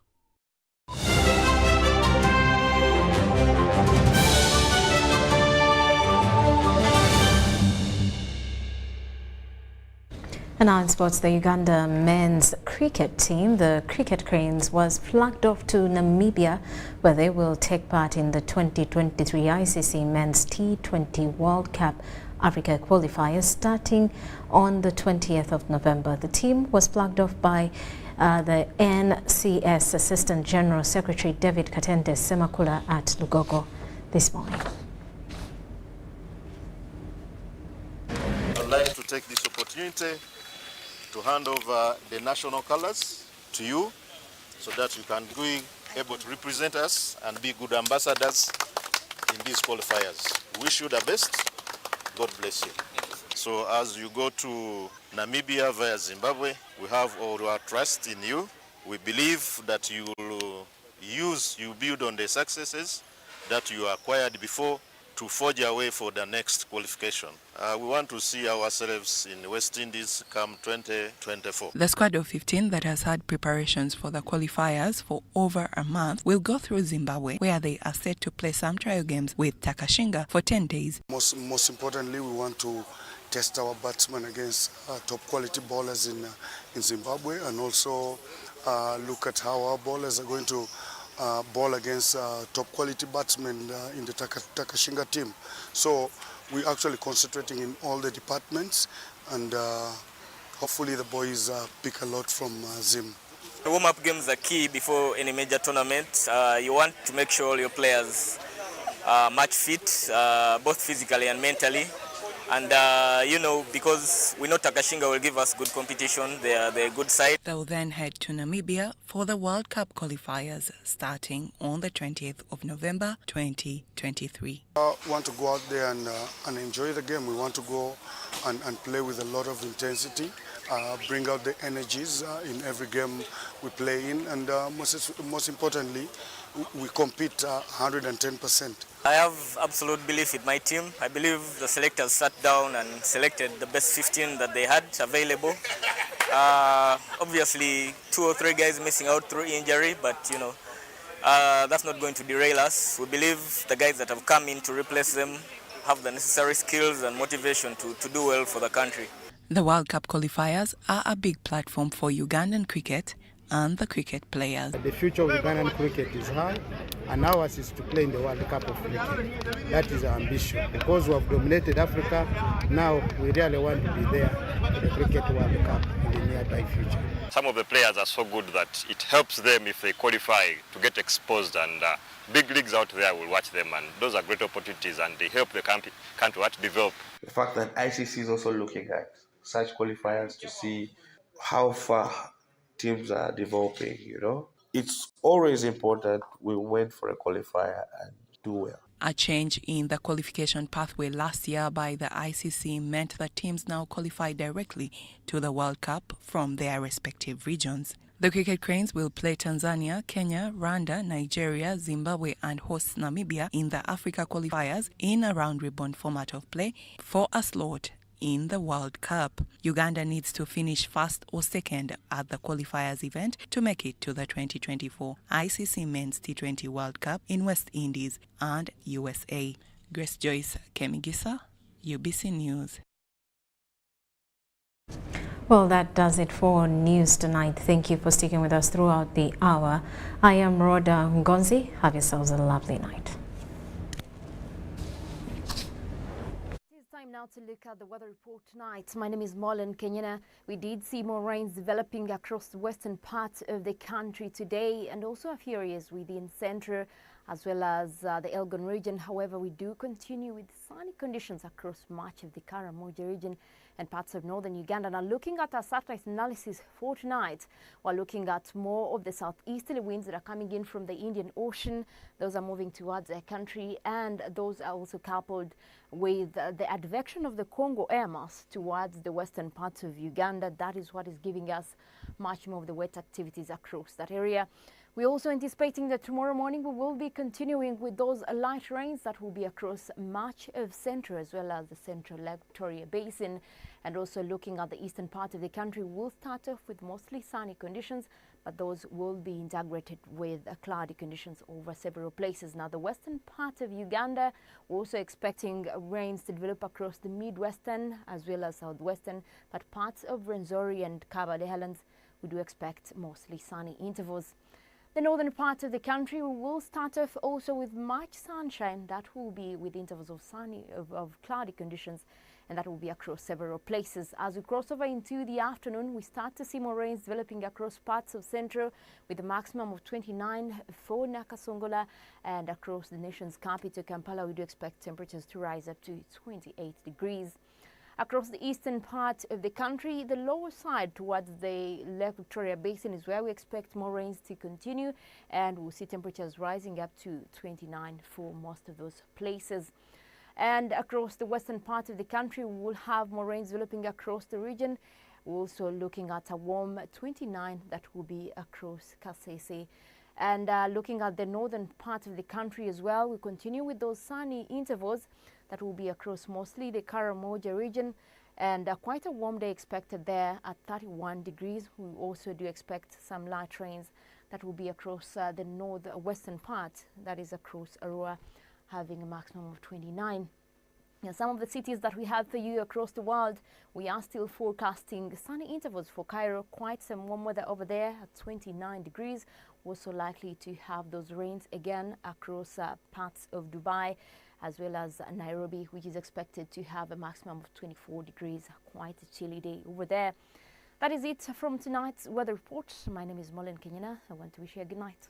And now in sports, the Uganda men's cricket team, the Cricket Cranes, was flagged off to Namibia, where they will take part in the 2023 ICC Men's T20 World Cup Africa qualifiers starting on the 20th of November. The team was flagged off by the NCS Assistant General Secretary David Katende Semakula at Lugogo this morning. I'd like to take this opportunity to hand over the national colors to you so that you can be able to represent us and be good ambassadors in these qualifiers. We wish you the best. God bless you. So as you go to Namibia via Zimbabwe, we have all our trust in you. We believe that you will build on the successes that you acquired before to forge our way for the next qualification. We want to see ourselves in West Indies come 2024. The squad of 15 that has had preparations for the qualifiers for over a month will go through Zimbabwe, where they are set to play some trial games with Takashinga for 10 days. Most importantly, we want to test our batsmen against top quality bowlers in Zimbabwe, and also look at how our bowlers are going to ball against top quality batsmen in the Takashinga team. So we're actually concentrating in all the departments, and hopefully the boys pick a lot from Zim. The warm-up games are key before any major tournament. You want to make sure all your players are match fit, both physically and mentally. And, because we know Takashinga will give us good competition, they're a good side. They'll then head to Namibia for the World Cup qualifiers starting on the 20th of November 2023. We want to go out there and enjoy the game. We want to go and play with a lot of intensity, bring out the energies in every game we play in, and most importantly, we compete 110%. I have absolute belief in my team. I believe the selectors sat down and selected the best 15 that they had available. Obviously, 2 or 3 guys missing out through injury, but that's not going to derail us. We believe the guys that have come in to replace them have the necessary skills and motivation to do well for the country. The World Cup qualifiers are a big platform for Ugandan cricket and the cricket players. The future of Ugandan cricket is high, and ours is to play in the World Cup of cricket. That is our ambition. Because we have dominated Africa, now we really want to be there for the Cricket World Cup in the nearby future. Some of the players are so good that it helps them if they qualify to get exposed, and big leagues out there will watch them, and those are great opportunities, and they help the country to develop. The fact that ICC is also looking at such qualifiers to see how far teams are developing, It's always important we went for a qualifier and do well. A change in the qualification pathway last year by the ICC meant that teams now qualify directly to the World Cup from their respective regions. The Cricket Cranes will play Tanzania, Kenya, Rwanda, Nigeria, Zimbabwe and host Namibia in the Africa qualifiers in a round-robin format of play for a slot in the World Cup. Uganda needs to finish first or second at the qualifiers event to make it to the 2024 ICC Men's T20 World Cup in West Indies and USA. Grace Joyce Kemigisa, UBC News. Well, that does it for news tonight. Thank you for sticking with us throughout the hour. I am Rhoda Ngozi. Have yourselves a lovely night. It's time now to look at the weather report tonight. My name is Mollen Kenyana. We did see more rains developing across the western part of the country today, and also a few areas within central as well as the Elgon region. However, we do continue with sunny conditions across much of the Karamoja region and parts of northern Uganda. Now, looking at our satellite analysis for tonight, we're looking at more of the southeasterly winds that are coming in from the Indian Ocean. Those are moving towards our country, and those are also coupled with the advection of the Congo air mass towards the western parts of Uganda. That is what is giving us much more of the wet activities across that area. We're also anticipating that tomorrow morning we will be continuing with those light rains that will be across much of central as well as the central Lake Victoria Basin. And also looking at the eastern part of the country, we'll start off with mostly sunny conditions, but those will be integrated with cloudy conditions over several places. Now, the western part of Uganda, we're also expecting rains to develop across the midwestern as well as southwestern, but parts of Rwenzori and Kabale Highlands, we do expect mostly sunny intervals. The northern part of the country will start off also with much sunshine. That will be with intervals of cloudy conditions, and that will be across several places. As we cross over into the afternoon, we start to see more rains developing across parts of central with a maximum of 29 for Nakasongola, and across the nation's capital, Kampala, we do expect temperatures to rise up to 28 degrees. Across the eastern part of the country, the lower side towards the Lake Victoria Basin is where we expect more rains to continue, and we'll see temperatures rising up to 29 for most of those places. And across the western part of the country, we will have more rains developing across the region. We're also looking at a warm 29 that will be across KCCA. And looking at the northern part of the country as well, we continue with those sunny intervals that will be across mostly the Karamoja region, and quite a warm day expected there at 31 degrees. We also do expect some light rains that will be across the northwestern part, that is across Arua, having a maximum of 29. Now, some of the cities that we have for you across the world, we are still forecasting sunny intervals for Cairo. Quite some warm weather over there at 29 degrees. Also likely to have those rains again across parts of Dubai, as well as Nairobi, which is expected to have a maximum of 24 degrees. Quite a chilly day over there. That is it from tonight's weather report. My name is Mollen Kenyana. I want to wish you a good night.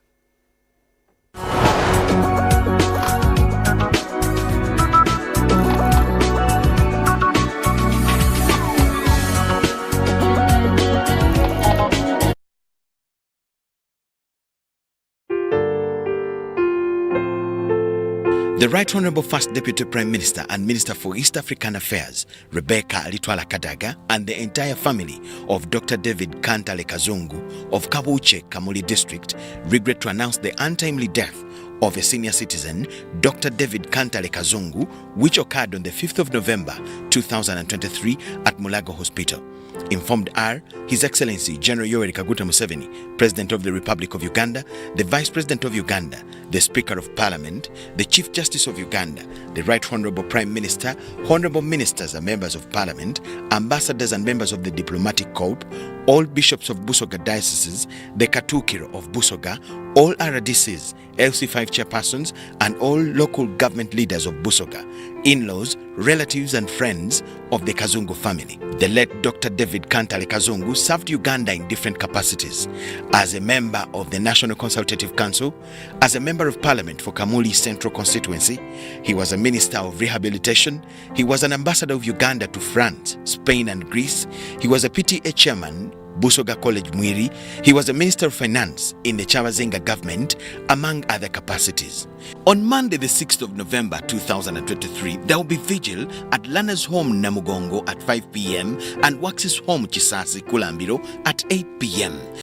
The Right Honourable First Deputy Prime Minister and Minister for East African Affairs, Rebecca Alitwala Kadaga, and the entire family of Dr. David Kantale Kazungu of Kabuche, Kamuli District, regret to announce the untimely death of a senior citizen, Dr. David Kantale Kazungu, which occurred on the 5th of November 2023 at Mulago Hospital. Informed are His Excellency General Yoweri Kaguta Museveni, President of the Republic of Uganda, the Vice President of Uganda, the Speaker of Parliament, the Chief Justice of Uganda, the Right Honourable Prime Minister, Honourable Ministers and Members of Parliament, Ambassadors and members of the Diplomatic Corps, all Bishops of Busoga Dioceses, the Katukiro of Busoga, all RDCs, LC5 chairpersons, and all local government leaders of Busoga, in-laws, relatives and friends of the Kazungu family. The late Dr. David Kantale Kazungu served Uganda in different capacities: as a member of the National Consultative Council, as a member of Parliament for Kamuli Central Constituency, he was a Minister of Rehabilitation, he was an ambassador of Uganda to France, Spain and Greece, he was a PTA chairman, Busoga College Mwiri, he was a Minister of Finance in the Chabazenga government, among other capacities. On Monday the 6th of November 2023, there will be vigil at Lana's home Namugongo at 5 p.m. and Wax's home Chisasi Kulambiro at 8 p.m.